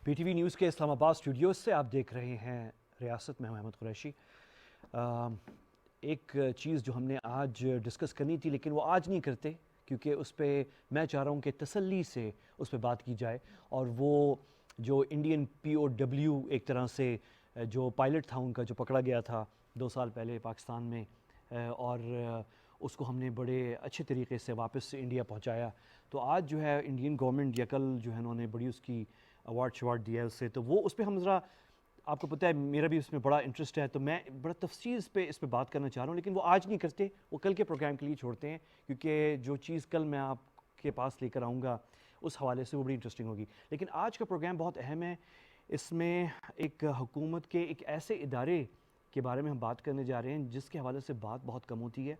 P T V news کے اسلام آباد studios سے آپ دیکھ رہے ہیں ریاست میں احمد قریشی۔ ایک چیز جو ہم نے آج ڈسکس کرنی تھی لیکن وہ آج نہیں کرتے کیونکہ اس پہ میں چاہ رہا ہوں کہ تسلی سے اس پہ بات کی جائے، اور وہ جو انڈین پی او ڈبلیو ایک طرح سے جو پائلٹ تھا ان کا جو پکڑا گیا تھا 2 سال پہلے پاکستان میں، اور اس کو ہم نے بڑے اچھے طریقے سے واپس انڈیا پہنچایا۔ تو آج جو ہے انڈین گورنمنٹ یا کل جو ہے انہوں نے بڑی اس کی ایوارڈ دیا اس سے، تو وہ اس پہ ہم ذرا، آپ کو پتہ ہے میرا بھی اس میں بڑا انٹرسٹ ہے، تو میں بڑا تفصیل اس پہ بات کرنا چاہ رہا ہوں، لیکن وہ آج نہیں کرتے، وہ کل کے پروگرام کے لیے چھوڑتے ہیں، کیونکہ جو چیز کل میں آپ کے پاس لے کر آؤں گا اس حوالے سے وہ بڑی انٹرسٹنگ ہوگی۔ لیکن آج کا پروگرام بہت اہم ہے، اس میں ایک حکومت کے ایک ایسے ادارے کے بارے میں ہم بات کرنے جا رہے ہیں جس کے حوالے سے بات بہت کم ہوتی ہے۔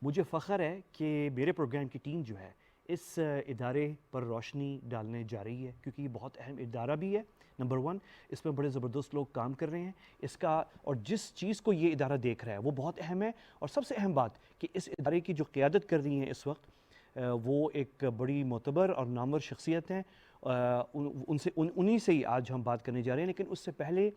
مجھے فخر ہے کہ میرے پروگرام کی ٹیم جو ہے اس ادارے پر روشنی ڈالنے جا رہی ہے، کیونکہ یہ بہت اہم ادارہ بھی ہے۔ نمبر 1، اس میں بڑے زبردست لوگ کام کر رہے ہیں اس کا، اور جس چیز کو یہ ادارہ دیکھ رہا ہے وہ بہت اہم ہے، اور سب سے اہم بات کہ اس ادارے کی جو قیادت کر رہی ہیں اس وقت وہ ایک بڑی معتبر اور نامور شخصیت ہیں، انہی سے ہی آج ہم بات کرنے جا رہے ہیں۔ لیکن اس سے پہلے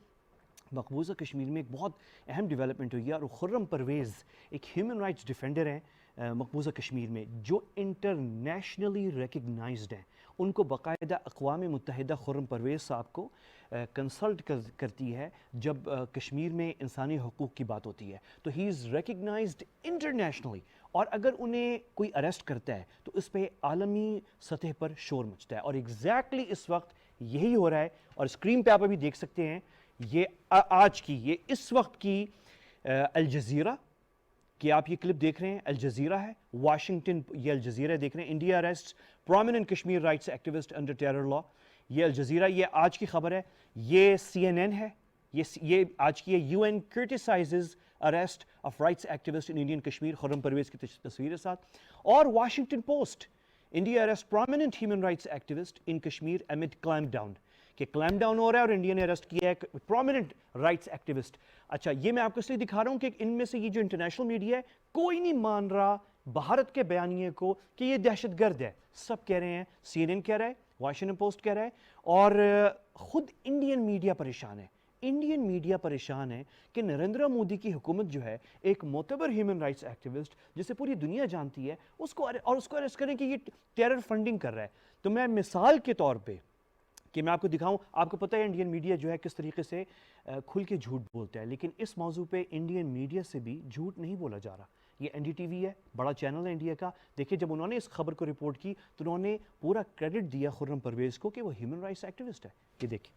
مقبوضہ کشمیر میں ایک بہت اہم ڈیولپمنٹ ہوئی ہے، اور خرم پرویز ایک ہیومن رائٹس ڈیفینڈر ہیں مقبوضہ کشمیر میں، جو انٹرنیشنلی ریکگنائزڈ ہیں۔ ان کو باقاعدہ اقوام متحدہ خرم پرویز صاحب کو کنسلٹ کرتی ہے جب کشمیر میں انسانی حقوق کی بات ہوتی ہے، تو ہی از ریکگنائزڈ انٹرنیشنلی، اور اگر انہیں کوئی اریسٹ کرتا ہے تو اس پہ عالمی سطح پر شور مچتا ہے، اور ایگزیکٹلی اس وقت یہی ہو رہا ہے۔ اور اسکرین پہ آپ ابھی دیکھ سکتے ہیں یہ آج کی، یہ اس وقت کی الجزیرہ کہ آپ یہ کلپ دیکھ رہے ہیں، الجزیرہ ہے، واشنگٹن، یہ الجزیرہ دیکھ رہے ہیں، India arrest prominent Kashmir rights activist under terror law, یہ الجزیرہ، یہ آج کی خبر ہے۔ یہ سی این این ہے، یہ آج کی ہے، U N criticizes arrest of rights activist in Indian Kashmir, Khurram Parvez کی تصویر کے ساتھ۔ اور Washington Post, India arrest prominent human rights activist in Kashmir amid clampdown, کہ کلائم ڈاؤن ہو رہا ہے اور انڈیا نے اریسٹ کیا ہے پرومیننٹ رائٹس ایکٹیوسٹ۔ اچھا، یہ میں آپ کو اس لیے دکھا رہا ہوں کہ ان میں سے یہ جو انٹرنیشنل میڈیا ہے کوئی نہیں مان رہا بھارت کے بیانیے کو کہ یہ دہشت گرد ہے، سب کہہ رہے ہیں، سی این این کہہ رہا ہے، واشنگٹن پوسٹ کہہ رہا ہے، اور خود انڈین میڈیا پریشان ہے۔ انڈین میڈیا پریشان ہے کہ نریندر مودی کی حکومت جو ہے ایک معتبر ہیومن رائٹس ایکٹیوسٹ جسے پوری دنیا جانتی ہے اس کو اریسٹ کریں کہ یہ ٹیرر فنڈنگ کر رہا ہے۔ تو میں مثال کے طور پہ کہ میں آپ کو دکھاؤں، آپ کو پتہ ہے انڈین میڈیا جو ہے کس طریقے سے کھل کے جھوٹ بولتا ہے، لیکن اس موضوع پہ انڈین میڈیا سے بھی جھوٹ نہیں بولا جا رہا۔ یہ این ڈی ٹی وی ہے، بڑا چینل ہے انڈیا کا، دیکھیں جب انہوں نے اس خبر کو رپورٹ کی تو انہوں نے پورا کریڈٹ دیا خرم پرویز کو کہ وہ ہیومن رائٹس ایکٹیوسٹ ہے۔ یہ دیکھیں۔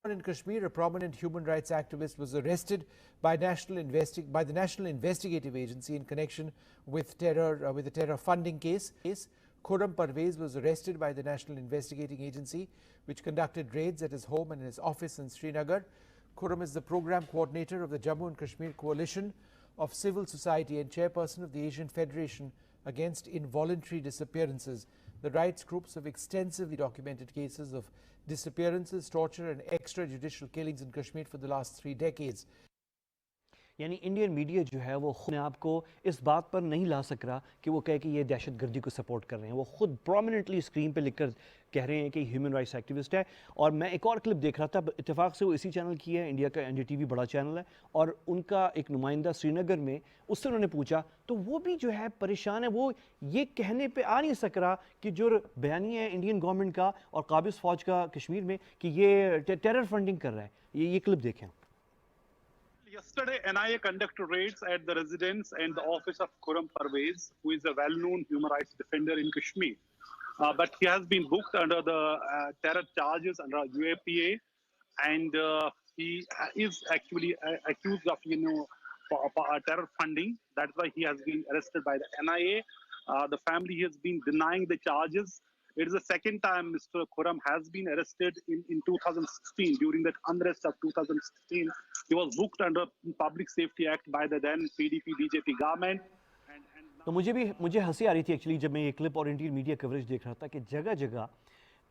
In Kashmir, a prominent human rights activist was arrested by the National Investigative Agency in connection with the terror funding case. Khurram Parvez was arrested by the National Investigating Agency, which conducted raids at his home and his office in Srinagar. Khurram is the program coordinator of the Jammu and Kashmir Coalition of Civil Society and chairperson of the Asian Federation Against Involuntary Disappearances. The rights groups have extensively documented cases of disappearances, torture and extrajudicial killings in Kashmir for the last 3 decades. یعنی Indian media جو ہے وہ خود آپ کو اس بات پر نہیں لا سک رہا کہ وہ کہے کہ یہ دہشت گردی کو سپورٹ کر رہے ہیں، وہ خود پرومیننٹلی اسکرین پہ لکھ کر کہہ رہے ہیں کہ ہیومن رائٹس ایکٹیوسٹ ہے۔ اور میں ایک اور کلپ دیکھ رہا تھا، اتفاق سے وہ اسی چینل کی ہے، انڈیا کا این ڈی ٹی وی بڑا چینل ہے، اور ان کا ایک نمائندہ سری نگر میں، اس سے انہوں نے پوچھا تو وہ بھی جو ہے پریشان ہے، وہ یہ کہنے پہ آ نہیں سک رہا کہ جو بیانیہ ہے انڈین گورنمنٹ کا اور قابض فوج کا کشمیر میں کہ یہ ٹیرر فنڈنگ کر رہا ہے۔ یہ کلپ دیکھیں۔ Yesterday, NIA conducted raids at the residence and the office of Khurram Parvez, who is a well-known human rights defender in Kashmir. But he has been booked under the terror charges under UAPA, and he is actually accused of, terror funding. That's why he has been arrested by the NIA. The family has been denying the charges. It is the second time Mr. Khurram has been arrested in 2016. During that unrest of 2016, he was booked under Public Safety Act by the then PDP BJP government. تو مجھے ہنسی آ رہی تھی actually جب میں یہ clip اور Indian media coverage دیکھ رہا تھا کہ جگہ جگہ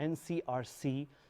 NCRC,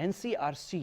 NCRC,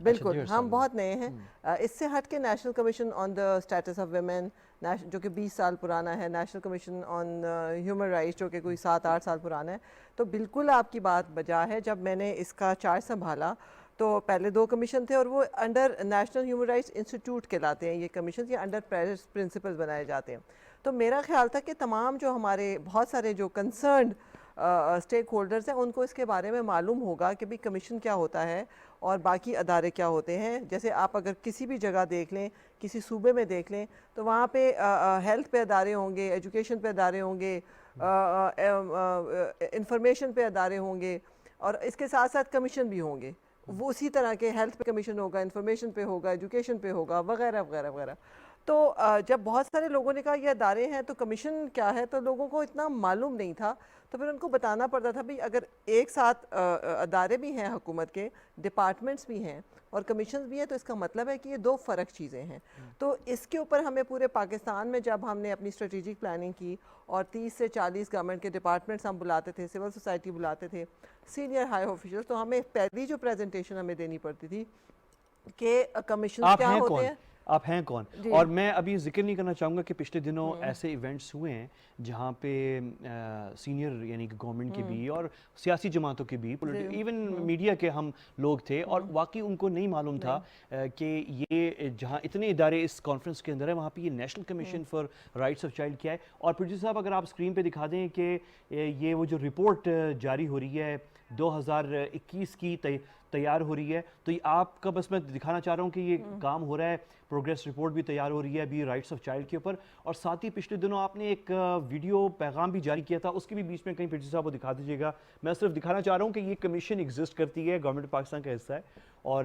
بالکل ہم بہت نئے ہیں. اس سے ہٹ کے national commission on the status of women جو کہ 20 سال پرانا ہے, national commission on human rights جو کہ کوئی 7-8 سال پرانا ہے. تو بالکل آپ کی بات بجا ہے. جب میں نے اس کا چارج سنبھالا تو پہلے 2 کمیشن تھے اور وہ under national human rights institute کہلاتے ہیں یہ کمیشن, یا انڈر پیرس پرنسپل بنائے جاتے ہیں. تو میرا خیال تھا کہ تمام جو ہمارے بہت سارے جو کنسرنڈ اسٹیک ہولڈرز ہیں ان کو اس کے بارے میں معلوم ہوگا کہ بھی کمیشن کیا ہوتا ہے اور باقی ادارے کیا ہوتے ہیں. جیسے آپ اگر کسی بھی جگہ دیکھ لیں, کسی صوبے میں دیکھ لیں, تو وہاں پہ ہیلتھ پہ ادارے ہوں گے, ایجوکیشن پہ ادارے ہوں گے, انفارمیشن پہ ادارے ہوں گے, اور اس کے ساتھ ساتھ کمیشن بھی ہوں گے. وہ اسی طرح کے ہیلتھ پہ کمیشن ہوگا, انفارمیشن پہ ہوگا, ایجوکیشن پہ ہوگا, وغیرہ وغیرہ وغیرہ. تو جب بہت سارے لوگوں نے کہا یہ ادارے ہیں تو کمیشن کیا ہے, تو لوگوں کو اتنا معلوم نہیں تھا. تو پھر ان کو بتانا پڑتا تھا بھی اگر ایک ساتھ ادارے بھی ہیں حکومت کے, ڈپارٹمنٹس بھی ہیں اور کمیشنز بھی ہیں, تو اس کا مطلب ہے کہ یہ 2 فرق چیزیں ہیں. تو اس کے اوپر ہمیں پورے پاکستان میں جب ہم نے اپنی اسٹریٹجک پلاننگ کی اور 30 سے 40 گورنمنٹ کے ڈپارٹمنٹس ہم بلاتے تھے, سول سوسائٹی بلاتے تھے, سینئر ہائی آفیشلس, تو ہمیں پہلی جو پریزنٹیشن ہمیں دینی پڑتی تھی کہ کمیشنز کیا ہوتے ہیں. آپ ہیں کون؟ اور میں ابھی ذکر نہیں کرنا چاہوں گا کہ پچھلے دنوں ایسے ایونٹس ہوئے ہیں جہاں پہ سینئر یعنی کہ گورنمنٹ کے بھی اور سیاسی جماعتوں کے بھی, ایون میڈیا کے ہم لوگ تھے, اور واقعی ان کو نہیں معلوم تھا کہ یہ جہاں اتنے ادارے اس کانفرنس کے اندر ہیں وہاں پہ یہ national commission for rights of child کیا ہے. اور پروڈیوسر صاحب اگر آپ اسکرین پہ دکھا دیں کہ یہ وہ جو رپورٹ جاری ہو رہی ہے 2021 کی تیار ہو رہی ہے, تو یہ آپ کا بس میں دکھانا چاہ رہا ہوں کہ یہ کام ہو رہا ہے. پروگریس رپورٹ بھی تیار ہو رہی ہے ابھی رائٹس آف چائلڈ کے اوپر, اور ساتھ ہی پچھلے دنوں آپ نے ایک ویڈیو پیغام بھی جاری کیا تھا, اس کے بھی بیچ میں کہیں پروڈیوسر صاحب کو دکھا دیجیے گا. میں صرف دکھانا چاہ رہا ہوں کہ یہ کمیشن ایگزسٹ کرتی ہے, گورنمنٹ پاکستان کا حصہ ہے, اور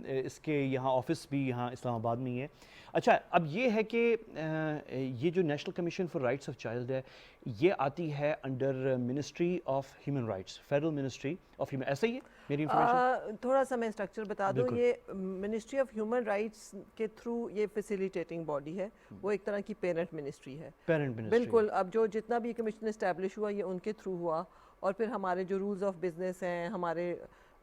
اس کے یہاں آفس بھی یہاں اسلام آباد میں ہی ہے. اچھا, اب یہ ہے کہ یہ جو national commission for rights of child ہے یہ آتی ہے under ministry of human rights, federal ministry of human, ایسا ہی ہے میری انفارمیشن؟ تھوڑا سا میں اسٹرکچر بتا دوں. یہ منسٹری آف ہیومن رائٹس کے تھرو یہ فیسیلیٹیٹنگ باڈی ہے, وہ ایک طرح کی پیرنٹ منسٹری ہے. بالکل, اب جو جتنا بھی کمیشن اسٹیبلش ہوا یہ ان کے تھرو ہوا, اور پھر ہمارے جو رولز آف بزنس ہیں, ہمارے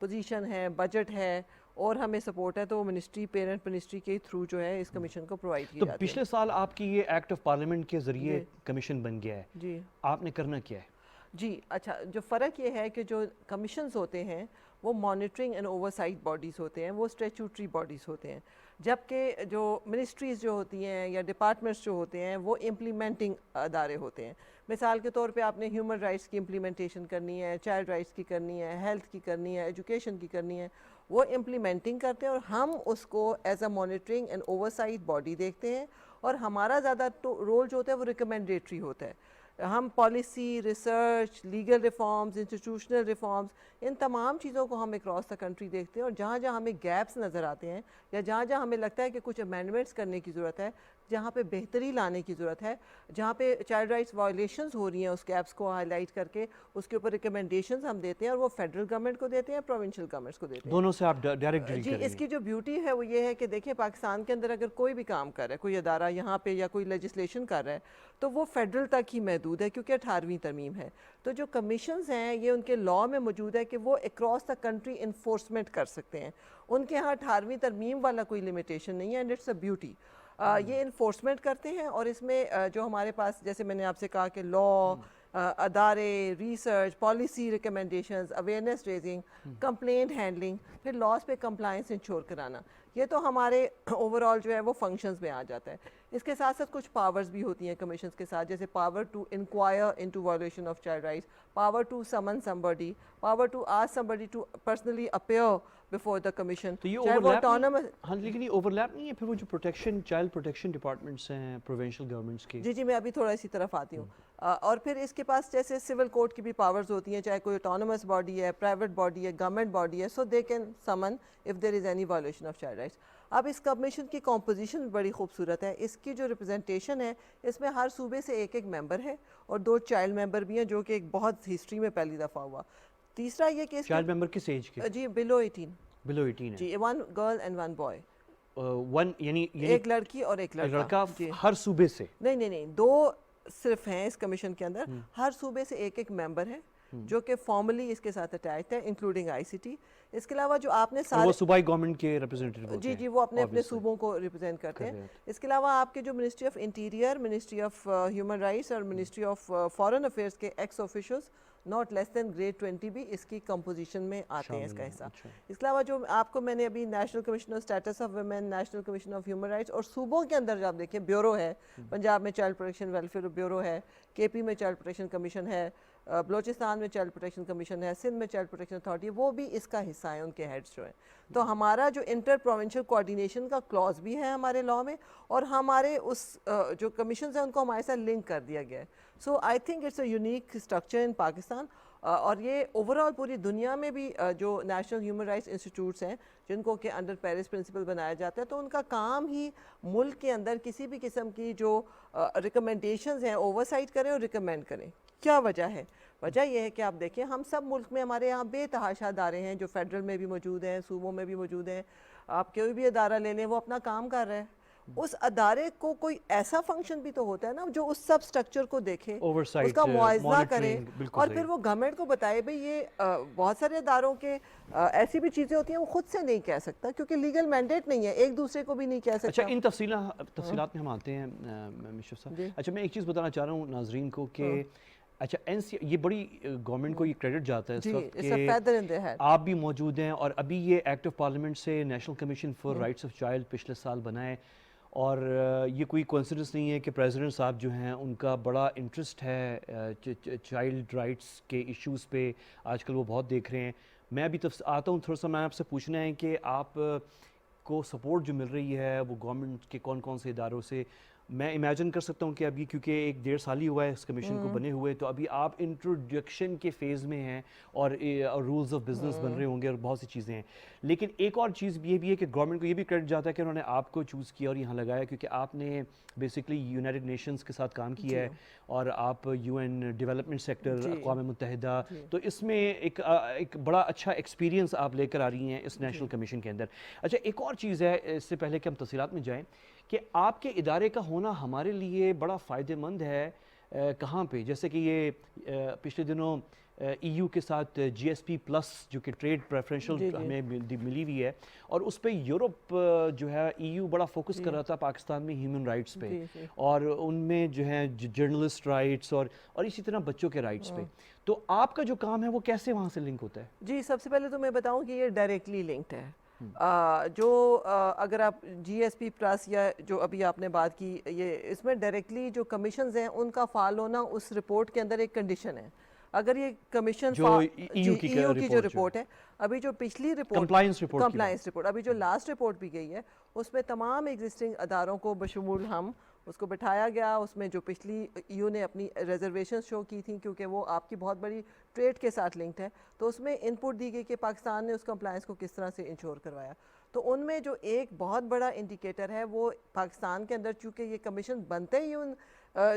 پوزیشن ہے, بجٹ ہے, اور ہمیں سپورٹ ہے, تو منسٹری پیرنٹ منسٹری کے تھرو جو ہے اس کمیشن کو پرووائڈ کیا جاتا ہے. تو پچھلے سال آپ کی یہ ایکٹ آف پارلیمنٹ کے ذریعے کمیشن بن گیا ہے, جی آپ نے کرنا کیا ہے؟ جی اچھا, جو فرق یہ ہے کہ جو کمیشنز ہوتے ہیں وہ مانیٹرنگ اینڈ اوورسائٹ باڈیز ہوتے ہیں, وہ اسٹیچوٹری باڈیز ہوتے ہیں, جبکہ جو منسٹریز جو ہوتی ہیں یا ڈپارٹمنٹس جو ہوتے ہیں وہ امپلیمنٹنگ ادارے ہوتے ہیں. مثال کے طور پہ آپ نے ہیومن رائٹس کی امپلیمنٹیشن کرنی ہے, چائلڈ رائٹس کی کرنی ہے, ہیلتھ کی کرنی ہے, ایجوکیشن کی کرنی ہے, وہ امپلیمنٹنگ کرتے ہیں, اور ہم اس کو as a monitoring and oversight body دیکھتے ہیں, اور ہمارا زیادہ رول جو ہوتا ہے وہ ریکمینڈیٹری ہوتا ہے. ہم policy, research, legal reforms, institutional reforms, ان تمام چیزوں کو ہم اکراس دا کنٹری دیکھتے ہیں, اور جہاں جہاں ہمیں گیپس نظر آتے ہیں یا جہاں جہاں ہمیں لگتا ہے کہ کچھ امینڈمنٹس کرنے کی ضرورت ہے, جہاں پہ بہتری لانے کی ضرورت ہے, جہاں پہ چائلڈ رائٹس وائلیشنز ہو رہی ہیں اس گیپس کو ہائی لائٹ کر کے اس کے اوپر ریکمنڈیشنز ہم دیتے ہیں, اور وہ فیڈرل گورنمنٹ کو دیتے ہیں, پروونشل گورنمنٹس کو دیتے ہیں. دونوں سے آپ ڈائریکٹ ڈیل جی, کریں گے؟ اس کی جو بیوٹی ہے وہ یہ ہے کہ دیکھیں پاکستان کے اندر اگر کوئی بھی کام کر رہا ہے, کوئی ادارہ یہاں پہ یا کوئی لیجسلیشن کر رہا ہے, تو وہ فیڈرل تک ہی محدود ہے کیونکہ 18ویں ترمیم ہے. تو جو کمیشنز ہیں یہ ان کے لاء میں موجود ہے کہ وہ اکراس دا کنٹری انفورسمنٹ کر سکتے ہیں. ان کے ہاں 18ویں ترمیم والا کوئی لمیٹیشن نہیں ہے, اینڈ اٹس اے بیوٹی. یہ انفورسمنٹ کرتے ہیں, اور اس میں جو ہمارے پاس جیسے میں نے آپ سے کہا کہ لاء, ادارے, research, policy recommendations, awareness raising, complaint handling, پھر لاس پہ کمپلائنس انشور کرانا, یہ تو ہمارے اوور آل جو ہے وہ فنکشنز میں آ جاتا ہے. اس کے ساتھ ساتھ کچھ پاورز بھی ہوتی ہیں کمیشنز کے ساتھ, جیسے power to inquire into violation of child rights, power to summon somebody, power to ask somebody to personally appear before the commission. تو یہ اوورلیپ, ہاں لیکن یہ اوورلیپ نہیں ہے پھر وہ جو پروٹیکشن, چائلڈ پروٹیکشن ڈپارٹمنٹس ہیں پروونشل گورنمنٹس کے؟ جی میں ابھی تھوڑا اسی طرف آتی ہوں. اور پھر اس کے پاس جیسے سول کوڈ کی بھی پاورز ہوتی ہیں, چاہے کوئی آٹونومس باڈی ہے, پرائیویٹ باڈی ہے, گورنمنٹ باڈی ہے, سو دے کین سمن if there is any violation of child rights. اب اس کمیشن کی کمپوزیشن بڑی خوبصورت ہے. اس کی جو ریپرزنٹیشن ہے اس میں ہر صوبے سے ایک ممبر ہے, اور 2 چائلڈ ممبر بھی ہیں, جو کہ ایک بہت ہسٹری میں پہلی دفعہ ہوا. تیسرا یہ کہ چائلڈ ممبر کس ایج کے؟ جی below 18. below 18 G, 1 girl and 1 boy. یعنی ایک لڑکی اور ایک لڑکا. ہر صوبے سے؟ نہیں 2 صرف ہیں اس کمیشن کے اندر, ہر صوبے سے ایک ممبر ہے. جو کہ فارملی اس کے ساتھ اٹیچڈ ہے انکلوڈنگ ICT. اس کے علاوہ جو آپ نے اور سارے وہ صوبائی گورنمنٹ کے ریپرزینٹیو ہوتے ہیں. جی وہ اپنے اپنے صوبوں کو ریپرزینٹ کرتے ہیں. اس کے علاوہ آپ کے جو ministry of interior, ministry of human rights اور منسٹری آف فارن افیئرس کے ex officials not less than grade 20 بھی اس کی کمپوزیشن میں آتے ہیں اس کا حصہ. اس کے علاوہ جو آپ کو میں نے ابھی national commission of states of women, national commission of human rights, اور صوبوں کے اندر جو آپ دیکھیں بیورو ہے, پنجاب میں چائلڈ پروٹیکشن ویلفیئر بیورو ہے, KP میں چائلڈ پروٹیکشن کمیشن ہے, بلوچستان میں چائلڈ پروٹیکشن کمیشن ہے, سندھ میں چائلڈ پروٹیکشن اتھارٹی, وہ بھی اس کا حصہ ہیں, ان کے ہیڈز جو ہیں. تو ہمارا جو انٹر پروونشل کوآرڈینیشن کا کلوز بھی ہے ہمارے لاء میں, اور ہمارے اس جو کمیشنز ہیں ان کو ہمارے ساتھ لنک کر دیا گیا ہے. So I think it's a unique structure in Pakistan. اور یہ اوور آل پوری دنیا میں بھی جو نیشنل ہیومن رائٹس انسٹیٹیوٹس ہیں جن کو کہ انڈر پیرس پرنسپل بنایا جاتا ہے, تو ان کا کام ہی ملک کے اندر کسی بھی قسم کی جو ریکمنڈیشنز ہیں اوور سائٹ کریں اور ریکمینڈ کریں. کیا وجہ ہے؟ وجہ یہ ہے کہ آپ دیکھیں ہم سب ملک میں ہمارے یہاں بے تحاشا ادارے ہیں جو فیڈرل میں بھی موجود ہیں, صوبوں میں بھی موجود ہیں. آپ کوئی بھی ادارہ لے لیں وہ اپنا کام کر رہا ہے. اس ادارے کو کوئی ایسا فنکشن بھی تو ہوتا ہے نا جو اس سب سٹرکچر کو دیکھے, اس کا موازنہ کرے, اور پھر وہ گورنمنٹ کو بتائے بھئی یہ بہت سارے اداروں کے ایسی بھی چیزیں ہوتی ہیں وہ خود سے نہیں کہہ سکتا کیونکہ لیگل مینڈیٹ نہیں ہے, ایک دوسرے کو بھی نہیں کہہ سکتا. اچھا ان تفصیلات میں ہم آتے ہیں مشرف صاحب. اچھا میں ایک چیز بتانا چاہ رہا ہوں ناظرین کو کہ اچھا یہ بڑی گورنمنٹ کو یہ کریڈٹ جاتا ہے اس وقت کہ آپ بھی موجود ہیں, اور ابھی یہ ایکٹ آف پارلیمنٹ سے national commission for rights of child پچھلے سال بنا ہے, اور یہ کوئی کوئنسیڈنس نہیں ہے کہ پریزیڈنٹ صاحب جو ہیں ان کا بڑا انٹرسٹ ہے چائلڈ رائٹس کے ایشوز پہ, آج کل وہ بہت دیکھ رہے ہیں. میں ابھی آتا ہوں تھوڑا سا, میں آپ سے پوچھنا ہے کہ آپ کو سپورٹ جو مل رہی ہے وہ گورنمنٹ کے کون کون سے اداروں سے. میں امیجن کر سکتا ہوں کہ ابھی کیونکہ 1.5 سال ہی ہوا ہے اس کمیشن کو بنے ہوئے, تو ابھی آپ انٹروڈکشن کے فیز میں ہیں اور رولز آف بزنس بن رہے ہوں گے اور بہت سی چیزیں ہیں. لیکن ایک اور چیز یہ بھی ہے کہ گورنمنٹ کو یہ بھی کریڈٹ جاتا ہے کہ انہوں نے آپ کو چوز کیا اور یہاں لگایا, کیونکہ آپ نے بیسکلی یونائٹڈ نیشنز کے ساتھ کام کیا ہے, اور آپ UN ڈیولپمنٹ سیکٹر اقوام متحدہ, تو اس میں ایک بڑا اچھا ایکسپیرینس آپ لے کر آ رہی ہیں اس نیشنل کمیشن کے اندر. اچھا ایک اور چیز ہے اس سے پہلے کہ ہم تفصیلات میں جائیں, کہ آپ کے ادارے کا ہونا ہمارے لیے بڑا فائدہ مند ہے. کہاں پہ؟ جیسے کہ یہ پچھلے دنوں EU کے ساتھ GSP پلس جو کہ ٹریڈ پریفرنشل ہمیں ملی ہوئی ہے, اور اس پہ یورپ جو ہے EU بڑا فوکس کر رہا تھا پاکستان میں ہیومن رائٹس پہ, اور ان میں جو ہے جرنلسٹ رائٹس اور اسی طرح بچوں کے رائٹس پہ. تو آپ کا جو کام ہے وہ کیسے وہاں سے لنک ہوتا ہے؟ جی سب سے پہلے تو میں بتاؤں کہ یہ ڈائریکٹلی لنکڈ ہے. جو اگر آپ GSP پلس یا جو ابھی آپ نے بات کی, یہ اس میں ڈائریکٹلی جو کمیشنز ہیں ان کا فعال ہونا اس رپورٹ کے اندر ایک کنڈیشن ہے. اگر یہ کمیشن EU کی جو رپورٹ ہے, ابھی جو پچھلی رپورٹ کمپلائنس رپورٹ, ابھی جو لاسٹ رپورٹ بھی گئی ہے, اس میں تمام ایگزسٹنگ اداروں کو بشمول ہم اس کو بٹھایا گیا. اس میں جو پچھلی EU نے اپنی ریزرویشنز شو کی تھیں کیونکہ وہ آپ کی بہت بڑی ٹریڈ کے ساتھ لنکڈ ہے, تو اس میں ان پٹ دی گئی کہ پاکستان نے اس کمپلائنس کو کس طرح سے انشور کروایا. تو ان میں جو ایک بہت بڑا انڈیکیٹر ہے وہ پاکستان کے اندر, چونکہ یہ کمیشن بنتے ہی ان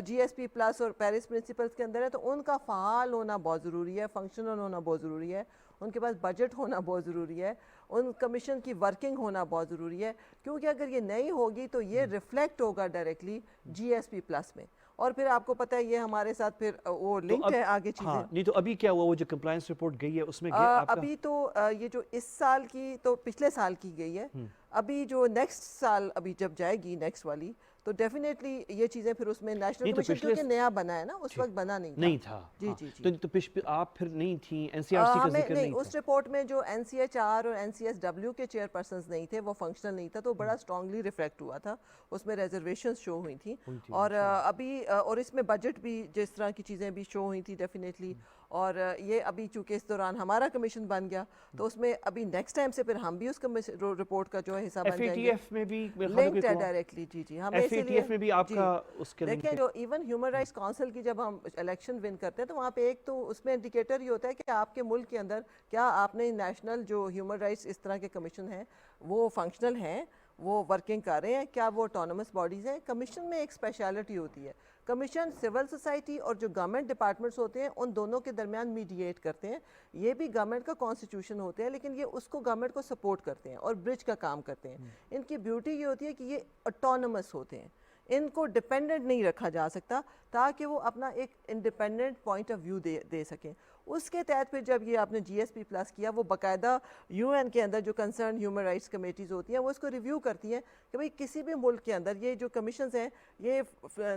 GSP پلس اور پیرس پرنسپلس کے اندر ہے, تو ان کا فعال ہونا بہت ضروری ہے, فنکشنل ہونا بہت ضروری ہے, ان کے پاس بجٹ ہونا بہت ضروری ہے, ان کمیشن کی ورکنگ ہونا بہت ضروری ہے, کیونکہ اگر یہ نہیں ہوگی تو یہ ریفلیکٹ ہوگا ڈائریکٹلی GSP پلس میں. اور پھر آپ کو پتہ ہے یہ ہمارے ساتھ پھر وہ لنک ہے آگے چیزیں. نہیں تو ابھی کیا ہوا, وہ جو کمپلائنس رپورٹ گئی ہے اس میں ابھی تو یہ جو اس سال کی تو پچھلے سال کی گئی ہے, ابھی جو نیکسٹ سال ابھی جب جائے گی نیکسٹ والی, تو ڈیفینیٹلی یہ چیزیں پھر اس میں نیشنل کمیشن کیونکہ نیا بنا ہے نا, اس وقت بنا نہیں تھا. جی جی جی. تو آپ پھر نہیں تھیں, NCRC کا ذکر نہیں تھا اس رپورٹ میں, جو NCHR اور NCSW کے چیئر پرسنز نہیں تھے, وہ فنکشنل نہیں تھا, تو بڑا اسٹرانگلی ریفلیکٹ ہوا تھا, اس میں ریزرویشنز شو ہوئی تھیں, اور ابھی اور اس میں بجٹ بھی جس طرح کی چیزیں بھی شو ہوئی تھی ڈیفینیٹلی. اور یہ ابھی چونکہ اس دوران ہمارا کمیشن بن گیا, تو اس میں ابھی نیکسٹ ٹائم سے پھر ہم بھی اس رپورٹ کا جو ہے حصہ بن جائیں گے. FATF میں بھی لنکڈ ہے ڈائریکٹلی. جی جی. ہمیں اسی لیے FATF میں بھی آپ کا اس کے دیکھیں, جو ایون ہیومن رائٹس کونسل کی جب ہم الیکشن ون کرتے ہیں, تو وہاں پہ ایک تو اس میں انڈیکیٹر یہ ہوتا ہے کہ آپ کے ملک کے اندر کیا آپ نے نیشنل جو ہیومن رائٹس اس طرح کے کمیشن ہیں وہ فنکشنل ہیں, وہ ورکنگ کر رہے ہیں, کیا وہ آٹونومس باڈیز ہیں. کمیشن میں ایک اسپیشلٹی ہوتی ہے, کمیشن سول سوسائٹی اور جو گورنمنٹ ڈپارٹمنٹس ہوتے ہیں ان دونوں کے درمیان میڈییٹ کرتے ہیں. یہ بھی گورنمنٹ کا کانسٹیٹیوشن ہوتے ہیں, لیکن یہ اس کو گورنمنٹ کو سپورٹ کرتے ہیں اور برج کا کام کرتے ہیں. ان کی بیوٹی یہ ہوتی ہے کہ یہ آٹونومس ہوتے ہیں, ان کو ڈپینڈنٹ نہیں رکھا جا سکتا تاکہ وہ اپنا ایک انڈیپینڈنٹ پوائنٹ آف ویو دے سکیں. اس کے تحت پھر جب یہ آپ نے جی ایس پی پلس کیا وہ باقاعدہ یو این کے اندر جو کنسرن ہیومن رائٹس کمیٹیز ہوتی ہیں وہ اس کو ریویو کرتی ہیں کہ بھئی کسی بھی ملک کے اندر یہ جو کمیشنز ہیں یہ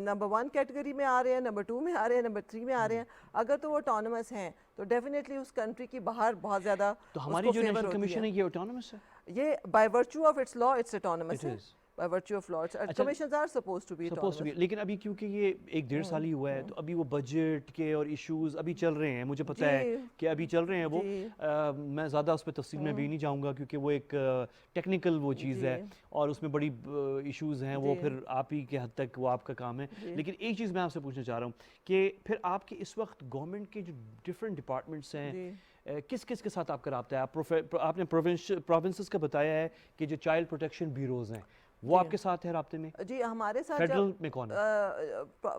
نمبر 1 کیٹیگری میں آ رہے ہیں, نمبر 2 میں آ رہے ہیں, نمبر 3 میں آ رہے ہیں. اگر تو وہ آٹونومس ہیں تو ڈیفینیٹلی اس کنٹری کی باہر بہت زیادہ تو ہماری جو نیشنل کمیشن ہے یہ آٹونومس ہے, یہ by virtue of its law it's autonomous ہے. by virtue of law. Commissions are supposed to be autonomous. لیکن ابھی کیونکہ یہ ایک 1.5 سال ہی ہوا ہے تو ابھی وہ بجٹ کے اور ایشوز ابھی چل رہے ہیں, مجھے پتہ ہے کہ ابھی چل رہے ہیں وہ, میں زیادہ اس پہ تفصیل میں بھی نہیں جاؤں گا کیونکہ وہ ایک ٹیکنیکل وہ چیز ہے اور اس میں بڑی ایشوز ہیں, وہ پھر آپ ہی کے حد تک وہ آپ کا کام ہے. لیکن ایک چیز میں آپ سے پوچھنا چاہ رہا ہوں کہ پھر آپ کے اس وقت گورنمنٹ کے جو ڈفرینٹ ڈپارٹمنٹس ہیں کس کس کے ساتھ آپ کا رابطہ ہے؟ آپ نے پروونسز کا بتایا ہے کہ جو چائلڈ پروٹیکشن بیوروز ہیں وہ آپ کے ساتھ ہے رابطے میں؟ جی ہمارے ساتھ فیڈرل میں کون ہے؟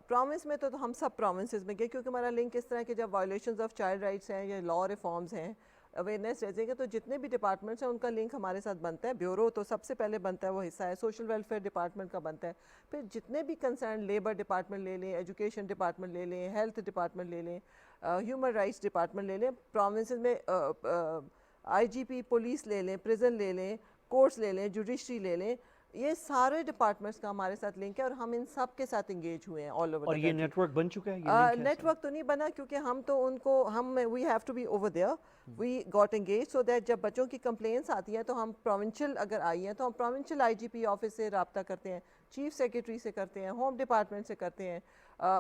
پروونس میں تو ہم سب پروونسز میں گئے کیونکہ ہمارا لنک اس طرح کہ جب وائلیشنز آف چائلڈ رائٹس ہیں یا لا ریفارمز ہیں اویئرنیس رہتے ہیں تو جتنے بھی ڈپارٹمنٹس ہیں ان کا لنک ہمارے ساتھ بنتا ہے. بیورو تو سب سے پہلے بنتا ہے, وہ حصہ ہے. سوشل ویلفیئر ڈپارٹمنٹ کا بنتا ہے. پھر جتنے بھی کنسرن لیبر ڈپارٹمنٹ لے لیں, ایجوکیشن ڈپارٹمنٹ لے لیں, ہیلتھ ڈپارٹمنٹ لے لیں, ہیومن رائٹس ڈپارٹمنٹ لے لیں, پروونسز میں آئی جی پی پولیس لے لیں, پریزن لے لیں, کورٹس لے لیں, جوڈیشری لے لیں, یہ سارے ڈپارٹمنٹس کا ہمارے ساتھ لنک ہے اور ہم ان سب کے ساتھ انگیج ہوئے ہیں آل اوور. اور یہ نیٹ ورک بن چکا ہے؟ نیٹ ورک تو نہیں بنا کیونکہ ہم تو ان کو we have to be over there, we got engage so that جب بچوں کی کمپلینس آتی ہیں تو ہم پروونشل اگر آئی ہیں تو ہم پروونشل آئی جی پی آفس سے رابطہ کرتے ہیں, چیف سیکرٹری سے کرتے ہیں, ہوم ڈپارٹمنٹ سے کرتے ہیں,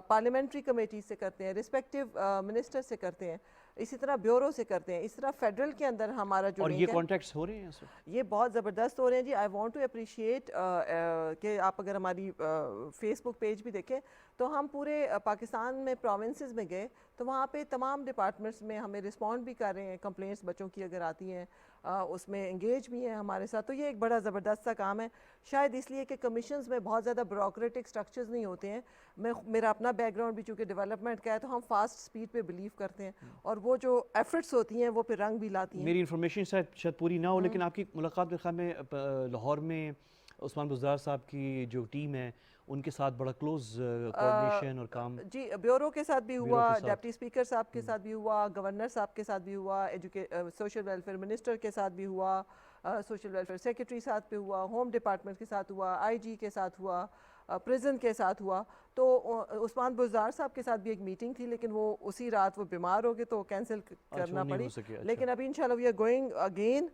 پارلیمنٹری کمیٹی سے کرتے ہیں, ریسپیکٹیو منسٹر سے کرتے ہیں, اسی طرح بیورو سے کرتے ہیں. اس طرح فیڈرل کے اندر ہمارا جو اور یہ کانٹیکٹس ہو رہے ہیں یہ بہت زبردست ہو رہے ہیں جی. آئی وانٹ ٹو اپریشیٹ کہ آپ اگر ہماری فیس بک پیج بھی دیکھیں تو ہم پورے پاکستان میں پروونسز میں گئے تو وہاں پہ تمام ڈپارٹمنٹس میں ہمیں رسپونڈ بھی کر رہے ہیں, کمپلینٹس بچوں کی اگر آتی ہیں اس میں انگیج بھی ہیں ہمارے ساتھ. تو یہ ایک بڑا زبردست سا کام ہے, شاید اس لیے کہ کمیشنز میں بہت زیادہ بیوروکریٹک سٹرکچرز نہیں ہوتے ہیں. میرا اپنا بیک گراؤنڈ بھی چونکہ ڈیولپمنٹ کا ہے تو ہم فاسٹ سپیڈ پہ بلیو کرتے ہیں اور وہ جو ایفرٹس ہوتی ہیں وہ پہ رنگ بھی لاتی ہیں. میری انفارمیشن شاید پوری نہ ہو لیکن آپ کی ملاقات میرے خیال میں لاہور میں عثمان بزدار صاحب کی جو ٹیم ہے ان کے ساتھ بڑا کلوز کوارڈینیشن اور کام جی بیورو کے ساتھ بھی ہوا, ڈپٹی اسپیکر صاحب کے ساتھ بھی ہوا, گورنر صاحب کے ساتھ بھی ہوا, سوشل ویلفیئر منسٹر کے ساتھ بھی ہوا, سوشل ویلفیئر سیکرٹری ساتھ بھی ہوا, ہوم ڈپارٹمنٹ کے ساتھ ہوا, آئی جی کے ساتھ ہوا, پریزن کے ساتھ ہوا. تو عثمان بزدار صاحب کے ساتھ بھی ایک میٹنگ تھی لیکن وہ اسی رات وہ بیمار ہو گئے تو کینسل کرنا پڑی. لیکن ابھی انشاءاللہ we are going again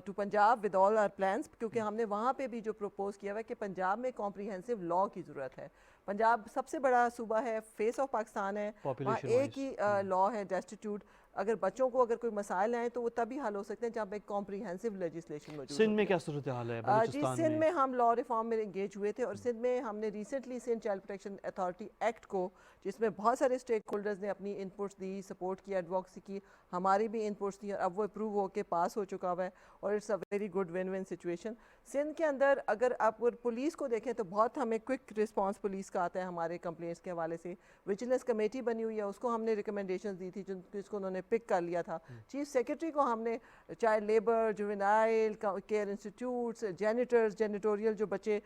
to Punjab with all our plans کیونکہ ہم نے وہاں پہ بھی جو پروپوز کیا ہوا ہے کہ پنجاب میں کمپریہنسو لا کی ضرورت ہے. پنجاب سب سے بڑا صوبہ ہے, فیس آف پاکستان ہے, وہاں ایک ہی لا ہے ڈیسٹیٹیوٹ. اگر بچوں کو اگر کوئی مسائل آئیں تو وہ تبھی حل ہو سکتے ہیں جب ایک کمپریہنسو لیجسلیشن موجود ہے. سندھ میں کیا صورتحال ہے؟ جی سندھ میں ہم لا ریفارم میں انگیج ہوئے تھے اور سندھ میں ہم نے recently Sindh child protection authority act کو جس میں بہت سارے اسٹیک ہولڈرز نے اپنی انپٹس دی, سپورٹ کی, ایڈوکسی کی, ہماری بھی انپٹس دی اور اب وہ اپروو ہو کے پاس ہو چکا ہوا ہے اور it's a very good win win situation. Sindh کے اندر اگر آپ پولیس کو دیکھیں تو بہت ہمیں کوئک رسپانس پولیس کا آتا ہے ہمارے کمپلینٹس کے حوالے سے. وجیلنس کمیٹی بنی ہوئی ہے, اس کو ہم نے ریکمنڈیشنز دی تھی جس کو انہوں نے پک کر لیا تھا. چیف سیکرٹری کو ہم نے child labour, juvenile care institutes, janitors, janitorial جو بچے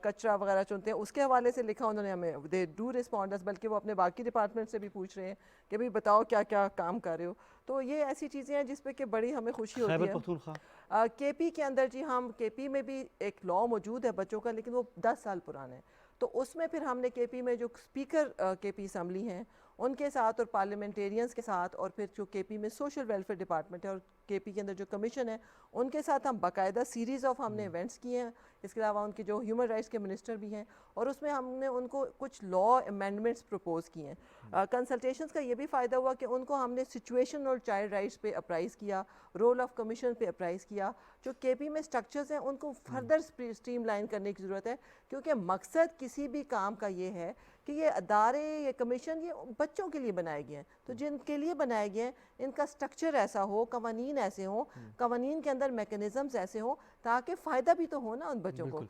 کچرا وغیرہ چنتے ہیں اس کے حوالے سے لکھا انہوں نے ہمیں. دے ڈو ریسپونڈس, بلکہ وہ اپنے باقی ڈپارٹمنٹ سے بھی پوچھ رہے ہیں کہ بھئی بتاؤ کیا کیا کام کر رہے ہو. تو یہ ایسی چیزیں ہیں جس پہ کہ بڑی ہمیں خوشی ہوتی ہے. خیبر پختونخوا کے پی کے اندر جی ہم کے پی میں بھی ایک لا موجود ہے بچوں کا لیکن وہ 10 سال پرانا ہے. تو اس میں پھر ہم نے کے پی میں جو اسپیکر کے پی اسمبلی ہیں ان کے ساتھ اور پارلیمنٹیرینز کے ساتھ اور پھر جو کے پی میں سوشل ویلفیئر ڈپارٹمنٹ ہے اور کے پی کے اندر جو کمیشن ہے ان کے ساتھ ہم باقاعدہ سیریز آف ہم نے ایونٹس کیے ہیں. اس کے علاوہ ان کے جو ہیومن رائٹس کے منسٹر بھی ہیں اور اس میں ہم نے ان کو کچھ لا امینڈمنٹس پروپوز کیے ہیں. کنسلٹیشنز کا یہ بھی فائدہ ہوا کہ ان کو ہم نے سچویشن اور چائلڈ رائٹس پہ اپرائز کیا, رول آف کمیشن پہ اپرائز کیا. جو کے پی میں سٹرکچرز ہیں ان کو فردر اسٹریم لائن کرنے کی ضرورت ہے کیونکہ مقصد کسی بھی کام کا یہ ہے کہ یہ ادارے, یہ کمیشن یہ بچوں کے لیے بنائے گئے ہیں. تو جن کے لیے بنائے گئے ہیں ان کا سٹرکچر ایسا ہو, قوانین ایسے ہوں, قوانین کے اندر میکنزمز ایسے ہوں تاکہ فائدہ بھی تو ہو نا ان بچوں کو.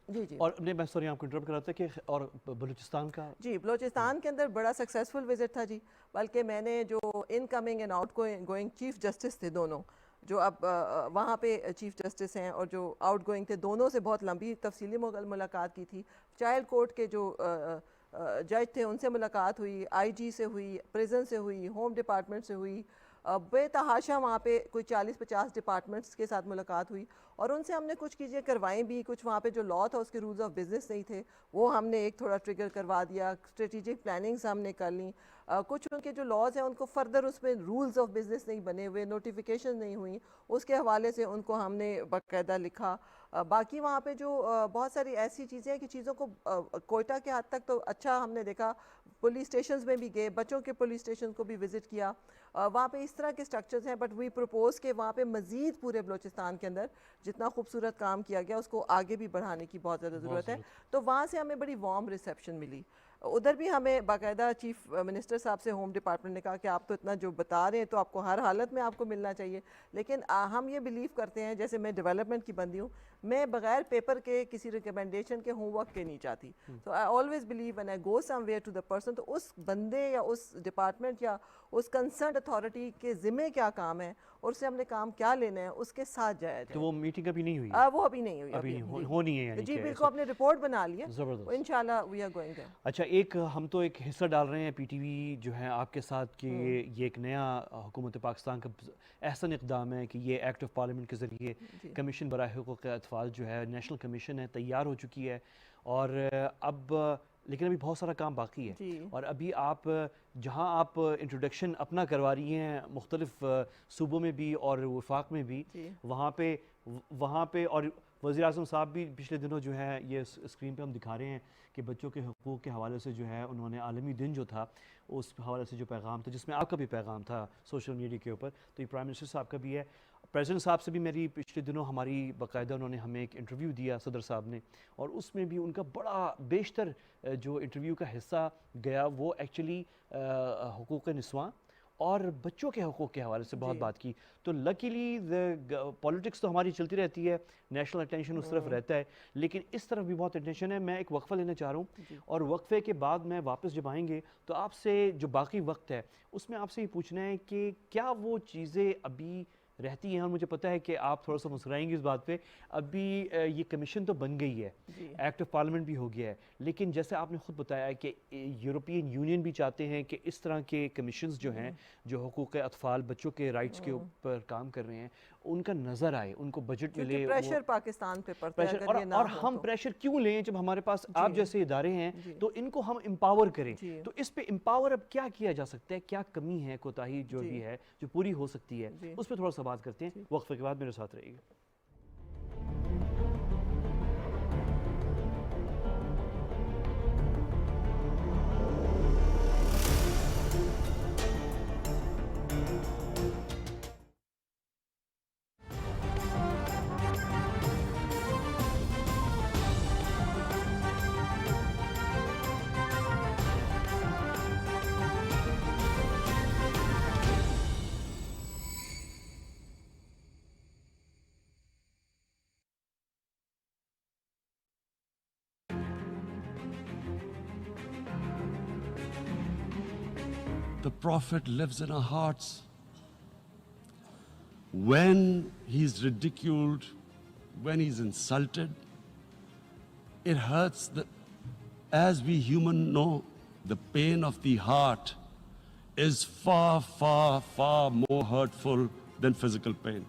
جی جی. اور میں سوری آپ کو انٹرپٹ کر رہا تھا کہ اور بلوچستان کا جی بلوچستان کے اندر بڑا سکسیسفل وزٹ تھا جی. بلکہ میں نے جو in coming and out going chief justice تھے دونوں جو اب وہاں پہ چیف جسٹس ہیں اور جو آؤٹ گوئنگ تھے، دونوں سے بہت لمبی تفصیلی ملاقات کی تھی. چائلڈ کورٹ کے جو جج تھے ان سے ملاقات ہوئی، آئی جی سے ہوئی، پریزن سے ہوئی، ہوم ڈپارٹمنٹ سے ہوئی، بے تحاشا وہاں پہ کوئی 40-50 ڈپارٹمنٹس کے ساتھ ملاقات ہوئی، اور ان سے ہم نے کچھ چیزیں کروائیں بھی. کچھ وہاں پہ جو لا تھا اس کے رولز آف بزنس نہیں تھے، وہ ہم نے ایک تھوڑا ٹریگر کروا دیا. اسٹریٹجک پلاننگز ہم نے کر لیں. کچھ ان کے جو لاز ہیں ان کو فردر اس میں رولز آف بزنس نہیں بنے ہوئے، نوٹیفیکیشن نہیں ہوئی، اس کے حوالے سے ان کو ہم نے باقاعدہ لکھا. باقی وہاں پہ جو بہت ساری ایسی چیزیں ہیں کہ چیزوں کو کوئٹہ کے حد تک تو اچھا ہم نے دیکھا. پولیس اسٹیشنز میں بھی گئے، بچوں کے پولیس اسٹیشن کو بھی وزٹ کیا. وہاں پہ اس طرح کے سٹرکچرز ہیں، بٹ وی پروپوز کہ وہاں پہ مزید پورے بلوچستان کے اندر جتنا خوبصورت کام کیا گیا اس کو آگے بھی بڑھانے کی بہت زیادہ ضرورت ہے. تو وہاں سے ہمیں بڑی وارم ریسیپشن ملی. ادھر بھی ہمیں باقاعدہ چیف منسٹر صاحب سے ہوم ڈپارٹمنٹ نے کہا کہ آپ تو اتنا جو بتا رہے ہیں تو آپ کو ہر حالت میں آپ کو ملنا چاہیے، لیکن ہم یہ بلیو کرتے ہیں، جیسے میں ڈیولپمنٹ کی بندی ہوں، میں بغیر پیپر کے کسی ریکمنڈیشن کے ہوم ورک کے نہیں چاہتی. تو I always believe when I go somewhere to the person, تو اس بندے یا اس ڈپارٹمنٹ یا اس کنسرنڈ اتھارٹی کے ذمے کیا کام ہے اور اس سے ہم نے کام کیا لینا ہے اس کے ساتھ جایا جائے. تو وہ میٹنگ ابھی نہیں ہوئی؟ وہ ابھی نہیں ہوئی، ابھی ہونی ہے. جی بالکل، اپنے رپورٹ بنا لی ہے، زبردست. انشاءاللہ وی آر گوئنگ دیر. اچھا، ہم تو ایک حصہ ڈال رہے ہیں پی ٹی وی جو ہے آپ کے ساتھ کہ یہ ایک نیا حکومت پاکستان کا احسن اقدام ہے کہ یہ ایکٹ آف پارلیمنٹ کے ذریعے کمیشن برائے حقوق اطفال جو ہے نیشنل کمیشن ہے تیار ہو چکی ہے، اور اب لیکن ابھی بہت سارا کام باقی ہے. اور ابھی آپ جہاں آپ انٹروڈکشن اپنا کروا رہی ہیں مختلف صوبوں میں بھی اور وفاق میں بھی، وہاں پہ اور وزیر اعظم صاحب بھی پچھلے دنوں جو ہے یہ اسکرین پہ ہم دکھا رہے ہیں کہ بچوں کے حقوق کے حوالے سے جو ہے انہوں نے عالمی دن جو تھا اس حوالے سے جو پیغام تھا، جس میں آپ کا بھی پیغام تھا سوشل میڈیا کے اوپر، تو یہ پرائم منسٹر صاحب کا بھی ہے. پریزیڈنٹ صاحب سے بھی میری پچھلے دنوں ہماری باقاعدہ انہوں نے ہمیں ایک انٹرویو دیا صدر صاحب نے، اور اس میں بھی ان کا بڑا بیشتر جو انٹرویو کا حصہ گیا وہ ایکچولی حقوق نسواں اور بچوں کے حقوق کے حوالے سے بہت بات کی. تو لکیلی پولیٹکس تو ہماری چلتی رہتی ہے، نیشنل اٹینشن اس طرف رہتا ہے، لیکن اس طرف بھی بہت اٹینشن ہے. میں ایک وقفہ لینا چاہ رہا ہوں، اور وقفے کے بعد میں واپس جب آئیں گے تو آپ سے جو باقی وقت ہے اس میں آپ سے یہ پوچھنا ہے کہ کیا وہ چیزیں ابھی رہتی ہیں، اور مجھے پتہ ہے کہ آپ تھوڑا سا مسکرائیں گے اس بات پہ. ابھی یہ کمیشن تو بن گئی ہے، ایکٹ آف پارلیمنٹ بھی ہو گیا ہے، لیکن جیسے آپ نے خود بتایا ہے کہ یورپین یونین بھی چاہتے ہیں کہ اس طرح کے کمیشنز جو ہیں جو حقوق اطفال بچوں کے رائٹس کے اوپر کام کر رہے ہیں ان کا نظر آئے، ان کو بجٹ ملے. پریشر پاکستان پہ پڑتا ہے، اور ہم پریشر کیوں لیں جب ہمارے پاس آپ جیسے ادارے ہیں، تو ان کو ہم امپاور کریں. تو اس پہ امپاور اب کیا کیا جا سکتا ہے، کیا کمی ہے، کوتاہی جو بھی ہے جو پوری ہو سکتی ہے، اس پہ تھوڑا سا بات کرتے ہیں. وقفے کے بعد میرے ساتھ رہیے گا. The Prophet lives in our hearts. When he's ridiculed, when he's insulted, it hurts. As we humans know, the pain of the heart is far, far, far more hurtful than physical pain.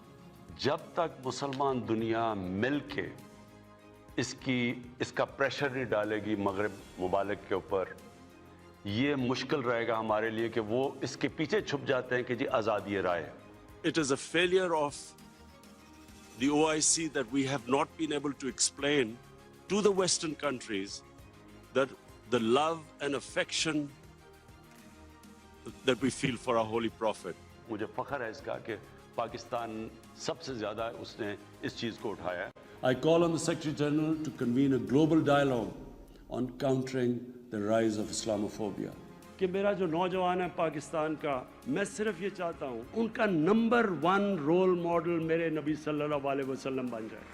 جب تک مسلمان دنیا مل کے اس کا pressure نہیں ڈالے گی مغرب ممالک کے اوپر، یہ مشکل رہے گا ہمارے لیے کہ وہ اس کے پیچھے چھپ جاتے ہیں کہ جی آزادی رائے. It is a failure of the OIC that we have not been able to explain to the Western countries that the love and affection that we feel for our Holy Prophet. مجھے فخر ہے اس کا کہ پاکستان سب سے زیادہ اس نے اس چیز کو اٹھایا. I call on the Secretary General to convene a global dialogue on countering the rise of Islamophobia. کہ میرا جو نوجوان ہے پاکستان کا، میں صرف یہ چاہتا ہوں ان کا نمبر 1 رول ماڈل میرے نبی صلی اللہ علیہ وسلم بن جائے.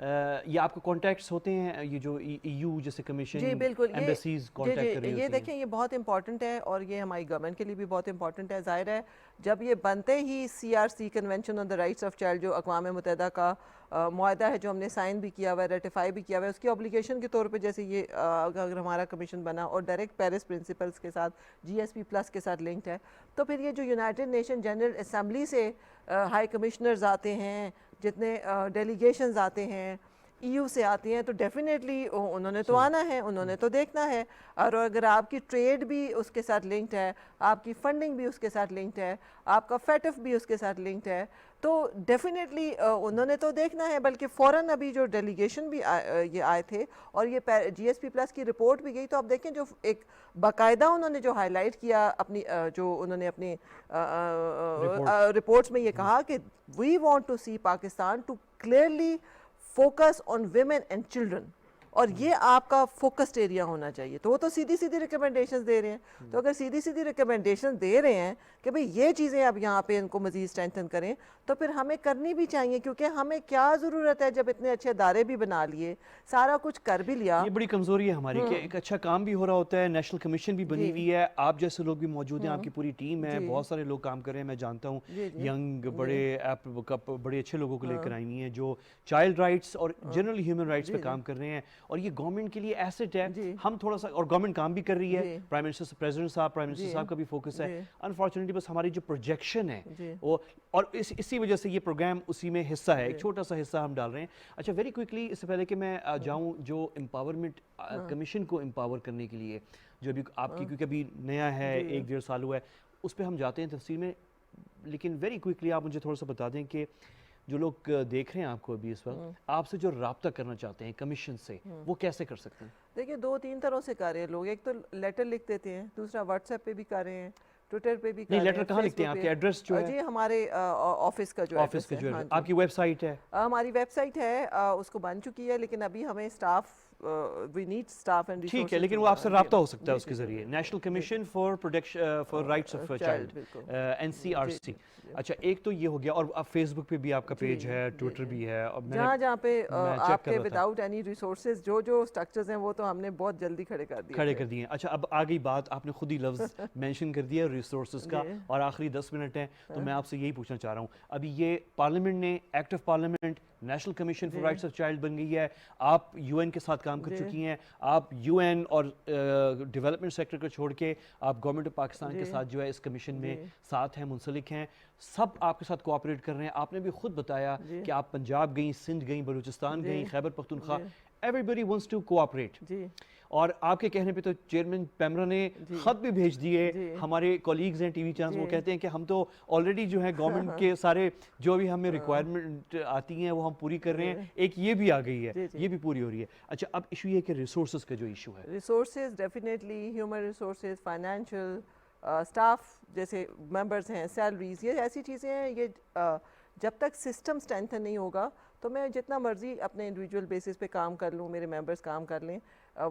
یہ آپ کو کانٹیکٹس ہوتے ہیں یہ جو EU جیسے کمیشن جی بالکل ایمبیسیز کانٹیکٹ کر رہی ہوتی یہ ہیں؟ دیکھیں یہ بہت امپورٹنٹ ہے اور یہ ہماری گورنمنٹ کے لیے بھی بہت امپورٹنٹ ہے. ظاہر ہے جب یہ بنتے ہی CRC convention on the rights of child جو اقوام متحدہ کا معاہدہ ہے جو ہم نے سائن بھی کیا ہوا ہے ریٹیفائی بھی کیا ہوا ہے اس کی اوبلیگیشن کے طور پہ جیسے یہ اگر ہمارا کمیشن بنا اور ڈائریکٹ پیرس پرنسپلس کے ساتھ GSP+ کے ساتھ لنکڈ ہے تو پھر یہ جو یونائٹڈ نیشن جنرل اسمبلی سے ہائی کمشنرز آتے ہیں جتنے ڈیلیگیشنز آتے ہیں EU سے آتی ہیں تو ڈیفینیٹلی انہوں نے تو آنا ہے انہوں نے تو دیکھنا ہے اور اگر آپ کی ٹریڈ بھی اس کے ساتھ لنکڈ ہے آپ کی فنڈنگ بھی اس کے ساتھ لنکڈ ہے آپ کا فیٹف بھی اس کے ساتھ لنکڈ ہے تو ڈیفینیٹلی انہوں نے تو دیکھنا ہے. بلکہ فوراً ابھی جو ڈیلیگیشن بھی یہ آئے تھے اور یہ GSP+ کی رپورٹ بھی گئی تو آپ دیکھیں جو ایک باقاعدہ انہوں نے جو ہائی لائٹ کیا اپنی جو انہوں نے اپنی رپورٹس میں یہ کہا کہ we want to see Pakistan to clearly focus on women and children اور یہ آپ کا فوکسڈ ایریا ہونا چاہیے. تو وہ تو سیدھی ریکمنڈیشنز دے رہے ہیں تو اگر سیدھی ریکمنڈیشن دے رہے ہیں کہ بھئی یہ چیزیں اب یہاں پہ ان کو مزید اسٹرینتھن کریں تو پھر ہمیں کرنی بھی چاہیے کیونکہ ہمیں کیا ضرورت ہے جب اتنے اچھے ادارے بھی بنا لیے سارا کچھ کر بھی لیا. یہ بڑی کمزوری ہے ہماری کہ ایک اچھا کام بھی ہو رہا ہوتا ہے نیشنل کمیشن بھی بنی ہوئی ہے آپ جیسے لوگ بھی موجود ہیں آپ کی پوری ٹیم ہے بہت سارے لوگ کام کر رہے ہیں میں جانتا ہوں ینگ بڑے اچھے لوگوں کو لے کر آئی ہوئی ہیں جو چائلڈ رائٹس اور جنرل ہیومن رائٹس پہ کام کر رہے ہیں اور یہ گورنمنٹ کے لیے ایسٹ ہے. ہم تھوڑا سا اور گورنمنٹ کام بھی کر رہی ہے پرائم منسٹر پریزیڈنٹ صاحب پرائم منسٹر صاحب کا بھی فوکس ہے. انفارچونیٹلی بس ہماری جو پروجیکشن ہے وہ اور اسی وجہ سے یہ پروگرام اسی میں حصہ ہے ایک چھوٹا سا حصہ ہم ڈال رہے ہیں. اچھا ویری کوئکلی اس سے پہلے کہ میں جاؤں جو امپاورمنٹ کمیشن کو امپاور کرنے کے لیے جو ابھی آپ کی کیونکہ ابھی نیا ہے 1-1.5 سال ہوا ہے اس پہ ہم جاتے ہیں تفصیل میں لیکن ویری کوئکلی آپ مجھے تھوڑا سا بتا دیں کہ جو لوگ دیکھ رہے ہیں آپ کو ابھی اس وقت آپ سے جو رابطہ کرنا چاہتے ہیں کمیشن سے وہ کیسے کر سکتے ہیں؟ دیکھیں 2-3 طرح سے کر رہے ہیں لوگ. ایک تو لیٹر لکھ دیتے ہیں دوسرا واٹس ایپ پہ بھی کر رہے ہیں ٹویٹر پہ بھی کر رہے ہیں. لیٹر کہاں لکھتے ہیں آپ کے ایڈریس جو ہے؟ جی ہمارے آفس کا جو ہے آپ کی ویب سائٹ ہے ہماری ویب سائٹ ہے اس کو بن چکی ہے لیکن ابھی ہمیں staff we need staff and ٹھیک ہے لیکن وہ آپ سے رابطہ ہو سکتا ہے اس کے ذریعے national commission for rights of child NCRC. اچھا ایک تو یہ ہو گیا اور فیس بک پہ بھی آپ کا پیج ہے ٹویٹر بھی ہے جہاں پہ آپ کے وداؤٹ اینی ریسورسز جو سٹرکچرز ہیں وہ تو ہم نے بہت جلدی کھڑے کر دیے. اچھا اب آ گئی بات آپ نے خود ہی لفظ مینشن کر دیا ریسورسز کا اور آخری 10 منٹ ہیں تو میں آپ سے یہی پوچھنا چاہ رہا ہوں ابھی یہ پارلیمنٹ نے act of parliament national commission for rights of child بن گئی ہے آپ UN کے ساتھ کام کر چکی ہیں آپ UN اور ڈیولپمنٹ سیکٹر کو چھوڑ کے آپ گورنمنٹ آف پاکستان کے ساتھ جو ہے اس کمیشن میں ساتھ ہیں منسلک ہیں سب آپ کے ساتھ کوآپریٹ کر رہے ہیں. آپ نے بھی خود بتایا کہ آپ پنجاب گئیں سندھ گئیں بلوچستان گئیں Khyber Pakhtunkhwa everybody wants to cooperate اور آپ کے کہنے پہ تو چیئرمین پیمرا نے خط بھی بھیج دیے ہمارے کولیگز ہیں TV چینلز وہ کہتے ہیں کہ ہم تو آلریڈی جو ہے گورنمنٹ کے سارے جو بھی ہمیں ریکوائرمنٹ آتی ہیں وہ ہم پوری کر رہے ہیں ایک یہ بھی آ گئی ہے یہ بھی پوری ہو رہی ہے. اچھا اب ایشو یہ کہ ریسورسز کا جو ایشو ہے resources definitely human resources financial staff جیسے ممبرز ہیں سیلریز یہ ایسی چیزیں ہیں یہ جب تک سسٹم اسٹرینتھن نہیں ہوگا تو میں جتنا مرضی اپنے انڈیویجول بیسس پہ کام کر لوں میرے ممبرز کام کر لیں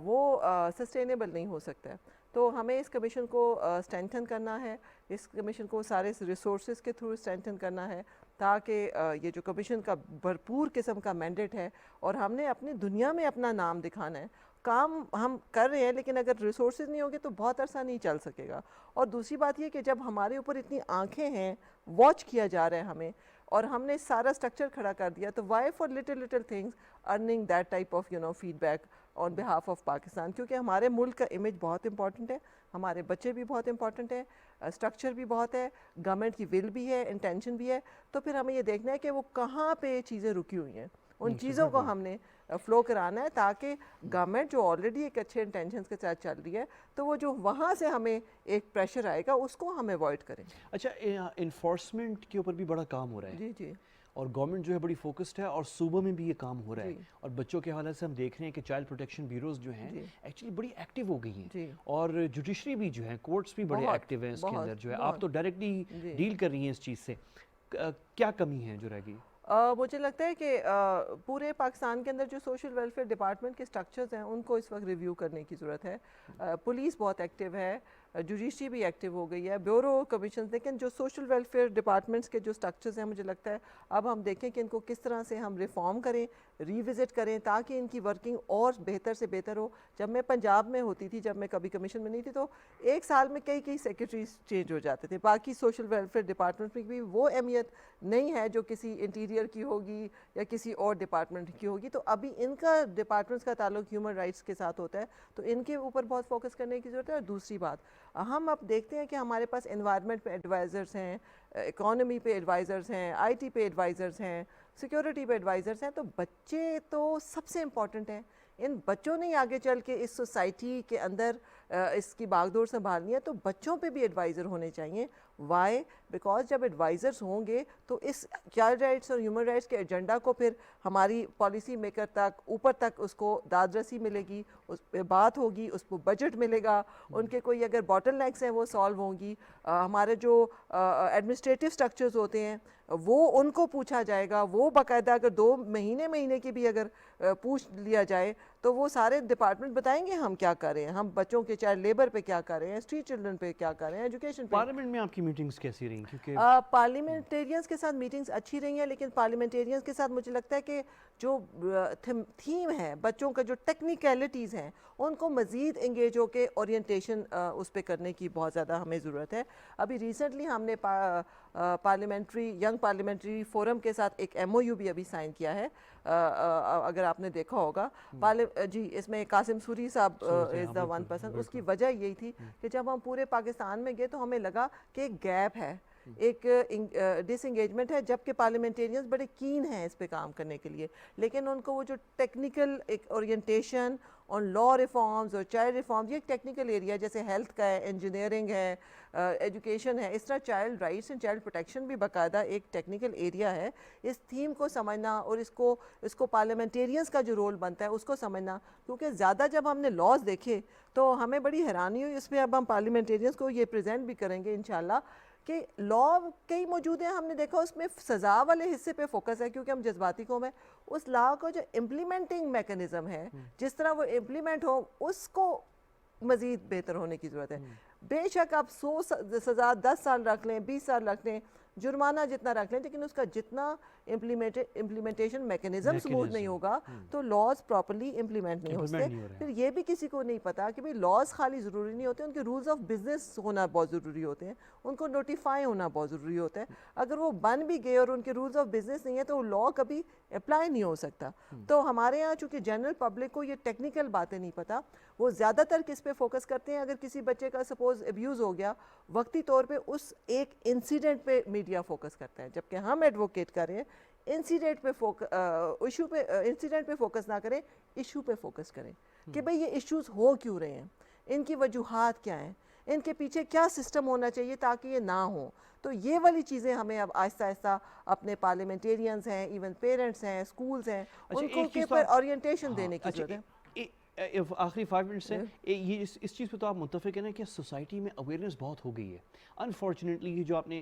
وہ سسٹینیبل نہیں ہو سکتا ہے. تو ہمیں اس کمیشن کو اسٹرینتھن کرنا ہے اس کمیشن کو سارے ریسورسز کے تھرو اسٹرینتھن کرنا ہے تاکہ یہ جو کمیشن کا بھرپور قسم کا مینڈیٹ ہے اور ہم نے اپنی دنیا میں اپنا نام دکھانا ہے. کام ہم کر رہے ہیں لیکن اگر ریسورسز نہیں ہوں گے تو بہت عرصہ نہیں چل سکے گا. اور دوسری بات یہ کہ جب ہمارے اوپر اتنی آنکھیں ہیں واچ کیا جا رہا ہے ہمیں اور ہم نے سارا سٹرکچر کھڑا کر دیا تو why for little things earning that type of feedback on behalf of Pakistan کیونکہ ہمارے ملک کا امیج بہت امپورٹنٹ ہے ہمارے بچے بھی بہت امپورٹنٹ ہے سٹرکچر بھی بہت ہے گورنمنٹ کی ول بھی ہے انٹینشن بھی ہے. تو پھر ہمیں یہ دیکھنا ہے کہ وہ کہاں پہ چیزیں رکی ہوئی ہیں ان چیزوں کو ہم نے فلو کرانا ہے تاکہ گورنمنٹ جو آلریڈی ایک اچھے انٹینشنز کے ساتھ چل رہی ہے تو وہ جو وہاں سے ہمیں ایک پریشر آئے گا اس کو ہم ایوائڈ کریں. اچھا انفورسمنٹ کے اوپر بھی بڑا کام ہو رہا ہے جی اور گورنمنٹ جو ہے بڑی فوکسڈ ہے اور صوبوں میں بھی یہ کام ہو رہا ہے اور بچوں کے حوالے سے ہم دیکھ رہے ہیں کہ چائلڈ پروٹیکشن بیوروز جو ہیں ایکچولی بڑی ایکٹیو ہو گئی ہیں اور جوڈیشری بھی جو ہے کورٹس بھی بڑے ایکٹیو ہیں اس کے اندر جو ہے آپ تو ڈائریکٹلی ڈیل کر رہی ہیں اس چیز سے کیا کمی ہے جو رہ گئی؟ مجھے لگتا ہے کہ پورے پاکستان کے اندر جو سوشل ویلفیئر ڈپارٹمنٹ کے سٹرکچرز ہیں ان کو اس وقت ریویو کرنے کی ضرورت ہے. پولیس بہت ایکٹیو ہے جوڈیشری بھی ایکٹیو ہو گئی ہے, بیورو کمیشن. لیکن جو سوشل ویلفیئر ڈپارٹمنٹس کے جو سٹرکچرز ہیں, مجھے لگتا ہے اب ہم دیکھیں کہ ان کو کس طرح سے ہم ریفارم کریں, ریوزٹ کریں, تاکہ ان کی ورکنگ اور بہتر سے بہتر ہو. جب میں پنجاب میں ہوتی تھی, جب میں کبھی کمیشن میں نہیں تھی, تو ایک سال میں کئی سیکرٹریز چینج ہو جاتے تھے. باقی سوشل ویلفیئر ڈپارٹمنٹ میں بھی وہ اہمیت نہیں ہے جو کسی انٹیریئر کی ہوگی یا کسی اور ڈپارٹمنٹ کی ہوگی. تو ابھی ان کا ڈپارٹمنٹس کا تعلق ہیومن رائٹس کے ساتھ ہوتا ہے, تو ان کے اوپر بہت فوکس کرنے کی ضرورت ہے. اور دوسری بات, ہم اب دیکھتے ہیں کہ ہمارے پاس انوائرمنٹ پہ ایڈوائزرز ہیں, اکانومی پہ ایڈوائزرز ہیں, آئی ٹی پہ ایڈوائزرز ہیں, سیکیورٹی پہ ایڈوائزرز ہیں. تو بچے تو سب سے امپورٹنٹ ہیں. ان بچوں نے آگے چل کے اس سوسائٹی کے اندر اس کی باغ دور سنبھالنی ہے, تو بچوں پہ بھی ایڈوائزر ہونے چاہیے. وائی؟ بیکاز جب ایڈوائزرز ہوں گے تو اس چائلڈ رائٹس اور ہیومن رائٹس کے ایجنڈا کو پھر ہماری پالیسی میکر تک, اوپر تک اس کو داد رسی ملے گی, اس پہ بات ہوگی, اس کو بجٹ ملے گا, ان کے کوئی اگر باٹل نیکس ہیں وہ سالو ہوں گی. ہمارے جو ایڈمنسٹریٹو سٹرکچرز ہوتے ہیں وہ ان کو پوچھا جائے گا. وہ باقاعدہ اگر 2 مہینے کی بھی اگر پوچھ لیا جائے تو وہ سارے ڈپارٹمنٹ بتائیں گے ہم کیا کر رہے ہیں, ہم بچوں کے چائلڈ لیبر پہ کیا کر رہے ہیں, اسٹریٹ چلڈرن پہ کیا کر رہے ہیں, ایجوکیشن پہ. پارلیمنٹ میں آپ کی میٹنگز کیسی رہیں؟ کیونکہ پارلیمنٹیرینز کے ساتھ میٹنگز اچھی رہی ہیں, لیکن پارلیمنٹیرینز کے ساتھ مجھے لگتا ہے کہ جو تھیم ہے, بچوں کا جو ٹیکنیکلٹیز ہیں, ان کو مزید انگیج ہو کے اورینٹیشن اس پہ کرنے کی بہت زیادہ ہمیں ضرورت ہے. ابھی ریسنٹلی ہم نے ینگ پارلیمنٹری فورم کے ساتھ ایک MOU بھی ابھی سائن کیا ہے, اگر آپ نے دیکھا ہوگا. جی, اس میں قاسم سوری صاحب از دا ون پرسن. اس کی وجہ یہی تھی کہ جب ہم پورے پاکستان میں گئے تو ہمیں لگا کہ ایک گیپ ہے, ایک ڈس انگیجمنٹ ہے, جبکہ پارلیمنٹیرینز بڑے کین ہیں اس پہ کام کرنے کے لیے, لیکن ان کو وہ جو ٹیکنیکل ایک اورینٹیشن آن لا ریفارمز اور چائلڈ ریفارمز, یہ ایک ٹیکنیکل ایریا جیسے ہیلتھ کا ہے, انجینئرنگ ہے, ایجوکیشن ہے, اس طرح child rights and child protection بھی باقاعدہ ایک ٹیکنیکل ایریا ہے. اس تھیم کو سمجھنا اور اس کو پارلیمنٹیرینز کا جو رول بنتا ہے اس کو سمجھنا, کیونکہ زیادہ جب ہم نے لاز دیکھے تو ہمیں بڑی حیرانی ہوئی. اس میں اب ہم پارلیمنٹیرینز کو یہ پریزنٹ بھی کریں گے انشاءاللہ کہ لا کئی موجود ہیں. ہم نے دیکھا اس میں سزا والے حصے پہ فوکس ہے کیونکہ ہم جذباتی قوم ہیں. اس لا کو جو امپلیمنٹنگ میکنزم ہے, جس طرح وہ امپلیمنٹ ہو, اس کو مزید بہتر ہونے کی ضرورت ہے. بے شک آپ 100 سزا 10 سال رکھ لیں, 20 سال رکھ لیں, جرمانہ جتنا رکھ لیں, لیکن اس کا جتنا امپلیمنٹیشن میکنزم سموتھ نہیں ہوگا تو لاز پراپرلی امپلیمنٹ نہیں ہوتے. پھر یہ بھی کسی کو نہیں پتا کہ لاز خالی ضروری نہیں ہوتے, ان کے رولز آف بزنس ہونا بہت ضروری ہوتے ہیں, ان کو نوٹیفائی ہونا بہت ضروری ہوتا ہے. اگر وہ بن بھی گئے اور ان کے رولز آف بزنس نہیں ہے تو وہ لا کبھی اپلائی نہیں ہو سکتا. تو ہمارے یہاں چونکہ جنرل پبلک کو یہ ٹیکنیکل باتیں نہیں پتا, وہ زیادہ تر کس پہ فوکس کرتے ہیں. اگر کسی بچے کا سپوز ابیوز ہو گیا, وقتی طور پہ اس ایک انسیڈنٹ پہ میڈیا فوکس کرتا ہے, جبکہ ہم ایڈوکیٹ کر رہے ہیں انسیڈنٹ پہ فوکس نہ کریں, ایشو پہ فوکس کریں کہ بھئی یہ ایشوز ہو کیوں رہے ہیں, ان کی وجوہات کیا ہیں, ان کے پیچھے کیا سسٹم ہونا چاہیے تاکہ یہ نہ ہو. تو یہ والی چیزیں ہمیں اب آہستہ آہستہ اپنے پارلیمنٹیرینز ہیں, ایون پیرنٹس ہیں, سکولز ہیں, ان کو کے پر اورینٹیشن دینے کی ضرورت ہے. آخری 5 منٹس ہے, یہ اس چیز پہ تو آپ متفق ہیں نا کہ سوسائٹی میں اویئرنیس بہت ہو گئی ہے. انفارچونیٹلی یہ جو آپ نے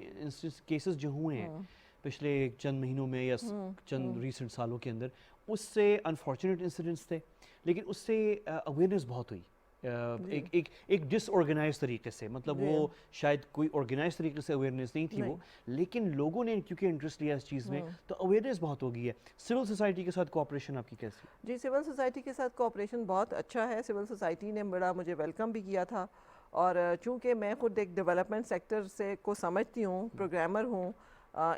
کیسز جو ہوئے ہیں پچھلے چند مہینوں میں یا چند ریسنٹ سالوں کے اندر, اس سے انفارچونیٹ انسیڈنٹس تھے, لیکن اس سے اویئرنیس بہت ہوئی ایک ڈس آرگنائز طریقے سے. مطلب وہ شاید کوئی آرگنائز طریقے سے اویئرنیس نہیں تھی وہ, لیکن لوگوں نے کیونکہ انٹرسٹ لیا اس چیز میں تو اویئرنیس بہت ہو گئی ہے. سول سوسائٹی کے ساتھ کوآپریشن آپ کی کیسی؟ جی, سول سوسائٹی کے ساتھ کوآپریشن بہت اچھا ہے. سول سوسائٹی نے بڑا مجھے ویلکم بھی کیا تھا, اور چونکہ میں خود ایک ڈیولپمنٹ سیکٹر سے کو سمجھتی ہوں, پروگرامر ہوں,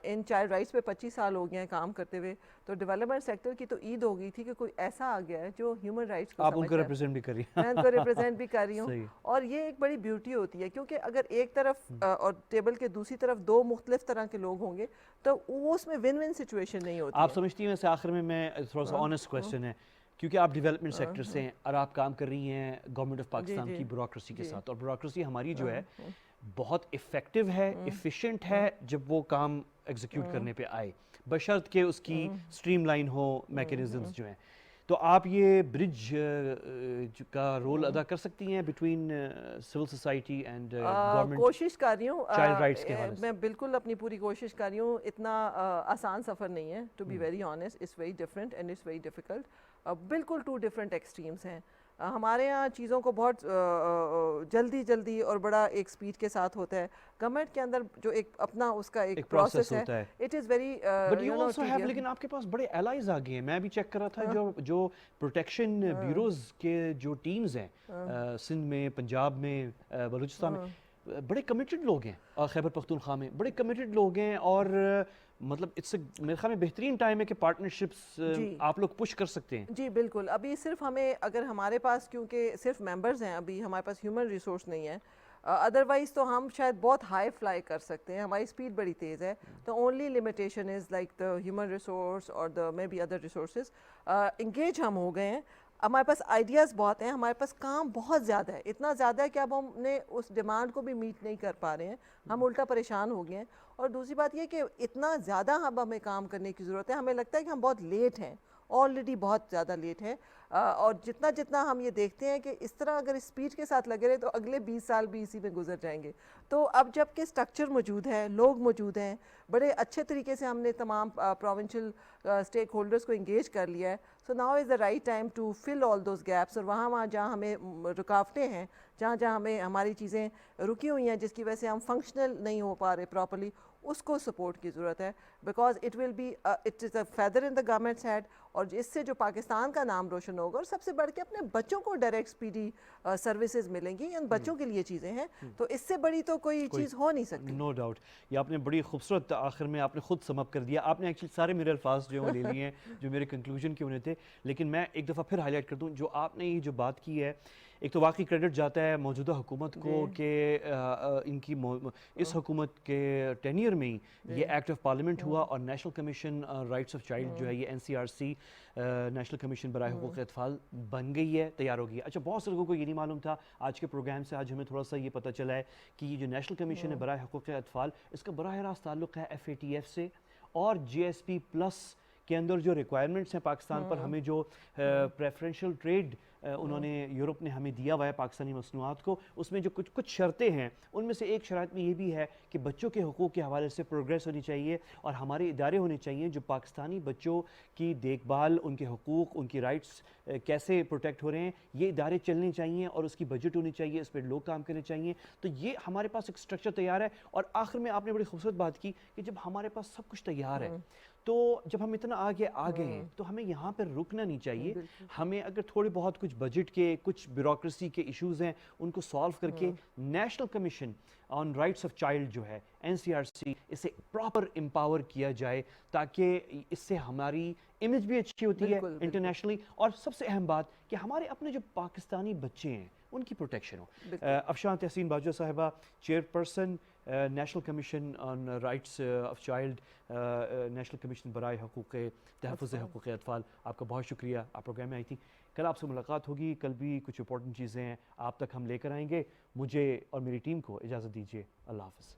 ان چائلڈ رائٹس پہ 25 سال ہو گئے ہیں کام کرتے ہوئے, تو ڈیولپمنٹ سیکٹر کی تو عید ہو گئی تھی کہ کوئی ایسا آ گیا ہے جو ہیومن رائٹس کو آپ ان کو ریپرزینٹ بھی کر رہی ہیں. میں ان کو ریپرزینٹ بھی کر رہی ہوں, اور یہ ایک بڑی بیوٹی ہوتی ہے کیونکہ اگر ایک طرف اور ٹیبل کے دوسری طرف 2 مختلف طرح کے لوگ ہوں گے تو وہ اس میں ون ون سچویشن نہیں ہوتی. آپ سمجھتی ہیں ویسے آخر میں تھوڑا سا آنیسٹ کویسچن ہے, کیونکہ آپ ڈیولپمنٹ سیکٹر سے ہیں اور آپ کام کر رہی ہیں گورنمنٹ آف پاکستان کی بیوروکریسی کے ساتھ, اور بیوروکریسی ہماری جو ہے بہت افیکٹو ہے, ایفیشینٹ ہے جب وہ کام ایگزیکیوٹ کرنے پہ آئے, بشرط کہ اس کی سٹریم لائن ہو میکینزمز جو ہیں. تو آپ یہ برج کا رول ادا کر سکتی ہیں between civil society and government? کوشش کر رہی ہوں, چائلڈ رائٹس کے حوالے سے میں بالکل اپنی پوری کوشش کر رہی ہوں. اتنا آسان سفر نہیں ہے, to be very honest, it's very different and it's very difficult. بالکل 2 ڈفرینٹ ایکسٹریمز ہیں. ہمارے یہاں چیزوں کو بہت جلدی اور بڑا ایک سپیڈ کے ساتھ ہوتا ہے. گورنمنٹ کے اندر جو ایک اپنا اس کا ایک پروسیس ہے, it is very but you also have, لیکن آپ کے پاس بڑے الائز آ گئے ہیں. میں بھی چیک کر رہا تھا جو پروٹیکشن بیوروز کے جو ٹیمز ہیں سندھ میں, پنجاب میں, بلوچستان میں, بڑے کمیٹڈ لوگ ہیں, اور خیبر پختونخوا میں بڑے کمیٹڈ لوگ ہیں, اور مطلب میرے خیال میں بہترین ٹائم ہے کہ پارٹنرشپس آپ لوگ پش کر سکتے ہیں. جی بالکل. ابھی صرف ہمیں, اگر ہمارے پاس کیونکہ صرف ممبرز ہیں, ابھی ہمارے پاس ہیومن ریسورس نہیں ہے, ادروائز تو ہم شاید بہت ہائی فلائی کر سکتے ہیں, ہماری اسپیڈ بڑی تیز ہے. تو only limitation is like the human resource اور the may be other resources. Engage ہم ہو گئے ہیں, ہمارے پاس آئیڈیاز بہت ہیں, ہمارے پاس کام بہت زیادہ ہے, اتنا زیادہ ہے کہ اب ہم نے اس ڈیمانڈ کو بھی میٹ نہیں کر پا رہے ہیں, ہم الٹا پریشان ہو گئے ہیں. اور دوسری بات یہ کہ اتنا زیادہ اب ہمیں کام کرنے کی ضرورت ہے, ہمیں لگتا ہے کہ ہم بہت لیٹ ہیں, آلریڈی بہت زیادہ لیٹ ہیں. اور جتنا ہم یہ دیکھتے ہیں کہ اس طرح اگر اسپیڈ کے ساتھ لگے رہے تو اگلے 20 سال بھی اسی میں گزر جائیں گے. تو اب جب کہ اسٹرکچر موجود ہے, لوگ موجود ہیں, بڑے اچھے طریقے سے ہم نے تمام پروونشل اسٹیک ہولڈرز کو انگیج کر لیا ہے. So now is the right time to fill all those gaps. اور وہاں جہاں ہمیں رکاوٹیں ہیں, جہاں ہمیں ہماری چیزیں رکی ہوئی ہیں جس کی وجہ سے ہم فنکشنل نہیں ہو پا رہے پراپرلی, اس کو سپورٹ کی ضرورت ہے. Because it will be it is a feather in the government's head, اور اس سے جو پاکستان کا نام روشن ہوگا, اور سب سے بڑھ کے اپنے بچوں کو ڈائریکٹ اسپیڈی سروسز ملیں گی. ان بچوں کے لیے چیزیں ہیں, تو اس سے بڑی تو کوئی چیز ہو نہیں سکتی. No doubt. یہ آپ نے بڑی خوبصورت آخر میں آپ نے خود سم اپ کر دیا. آپ نے ایکچولی سارے میرے الفاظ جو ہیں لے لیے ہیں جو میرے کنکلوژن کے ہونے تھے, لیکن میں ایک دفعہ پھر ہائی لائٹ کر دوں. جو آپ نے یہ جو بات کی ہے, ایک تو واقعی کریڈٹ جاتا ہے موجودہ حکومت کو کہ ان کی اس حکومت کے ٹینیئر میں ہی یہ ایکٹ آف پارلیمنٹ ہوا, اور national commission rights of child جو ہے یہ NCRC نیشنل کمیشن برائے حقوق اطفال بن گئی ہے, تیار ہو گئی ہے. اچھا, بہت سے لوگوں کو یہ نہیں معلوم تھا. آج کے پروگرام سے آج ہمیں تھوڑا سا یہ پتہ چلا ہے کہ یہ جو نیشنل کمیشن ہے برائے حقوق اطفال, اس کا براہ راست تعلق ہے FATF سے, اور GSP+ کے اندر جو ریکوائرمنٹس ہیں پاکستان پر, ہمیں جو پریفرنشل ٹریڈ انہوں نے یورپ نے ہمیں دیا ہوا ہے پاکستانی مصنوعات کو, اس میں جو کچھ شرطیں ہیں, ان میں سے ایک شرط میں یہ بھی ہے کہ بچوں کے حقوق کے حوالے سے پروگریس ہونی چاہیے, اور ہمارے ادارے ہونے چاہیے جو پاکستانی بچوں کی دیکھ بھال, ان کے حقوق, ان کی رائٹس کیسے پروٹیکٹ ہو رہے ہیں, یہ ادارے چلنے چاہیے, اور اس کی بجٹ ہونی چاہیے, اس پہ لوگ کام کرنے چاہیے. تو یہ ہمارے پاس ایک اسٹرکچر تیار ہے. اور آخر میں آپ نے بڑی خوبصورت بات کی کہ جب ہمارے پاس سب کچھ تیار ہے, تو جب ہم اتنا آگے آ گئے ہیں تو ہمیں یہاں پر رکنا نہیں چاہیے. ہمیں اگر تھوڑے بہت کچھ بجٹ کے, کچھ بیوروکریسی کے ایشوز ہیں, ان کو سالو کر کے national commission on rights of child جو ہے NCRC, اسے پراپر امپاور کیا جائے, تاکہ اس سے ہماری امیج بھی اچھی ہوتی ہے انٹرنیشنلی, اور سب سے اہم بات کہ ہمارے اپنے جو پاکستانی بچے ہیں ان کی پروٹیکشن ہو. افشاں تحسین باجوہ صاحبہ, chairperson national commission on rights of child, national commission برائے تحفظ حقوق اطفال, آپ کا بہت شکریہ, آپ پروگرام میں آئی تھی. کل آپ سے ملاقات ہوگی, کل بھی کچھ امپورٹنٹ چیزیں ہیں آپ تک ہم لے کر آئیں گے. مجھے اور میری ٹیم کو اجازت دیجیے. اللہ حافظ.